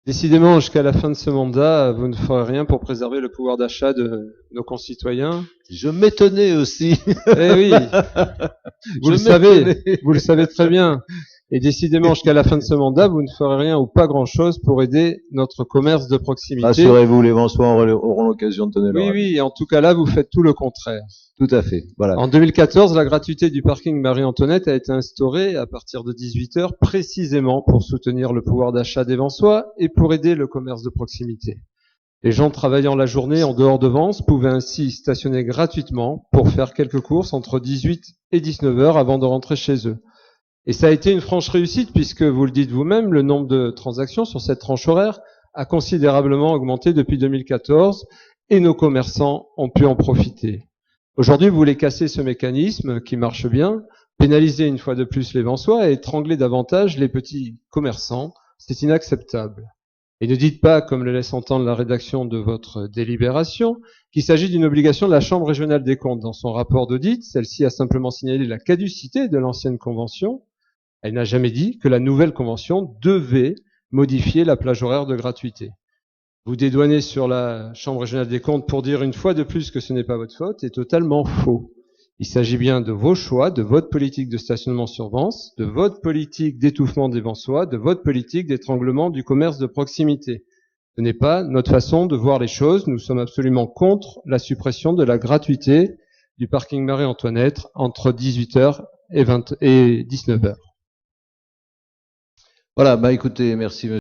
Décidément, jusqu'à la fin de ce mandat, vous ne ferez rien pour préserver le pouvoir d'achat de nos concitoyens. Je m'étonnais aussi. Eh oui, vous le savez très bien. Et décidément, jusqu'à la fin de ce mandat, vous ne ferez rien ou pas grand-chose pour aider notre commerce de proximité. Rassurez-vous, les Vansois auront l'occasion de tenir leur avis. Oui, en tout cas là, vous faites tout le contraire. Tout à fait, voilà. En 2014, la gratuité du parking Marie-Antoinette a été instaurée à partir de 18 heures, précisément pour soutenir le pouvoir d'achat des Vansois et pour aider le commerce de proximité. Les gens travaillant la journée en dehors de Vence pouvaient ainsi stationner gratuitement pour faire quelques courses entre 18 et 19 heures avant de rentrer chez eux. Et ça a été une franche réussite puisque, vous le dites vous-même, le nombre de transactions sur cette tranche horaire a considérablement augmenté depuis 2014 et nos commerçants ont pu en profiter. Aujourd'hui, vous voulez casser ce mécanisme qui marche bien, pénaliser une fois de plus les Vansois et étrangler davantage les petits commerçants. C'est inacceptable. Et ne dites pas, comme le laisse entendre la rédaction de votre délibération, qu'il s'agit d'une obligation de la Chambre régionale des comptes. Dans son rapport d'audit, celle-ci a simplement signalé la caducité de l'ancienne convention. Elle n'a jamais dit que la nouvelle convention devait modifier la plage horaire de gratuité. Vous dédouanez sur la Chambre régionale des comptes pour dire une fois de plus que ce n'est pas votre faute est totalement faux. Il s'agit bien de vos choix, de votre politique de stationnement sur Vence, de votre politique d'étouffement des Vansois, de votre politique d'étranglement du commerce de proximité. Ce n'est pas notre façon de voir les choses. Nous sommes absolument contre la suppression de la gratuité du parking Marie-Antoinette entre 18h et 19h. Voilà, écoutez, merci.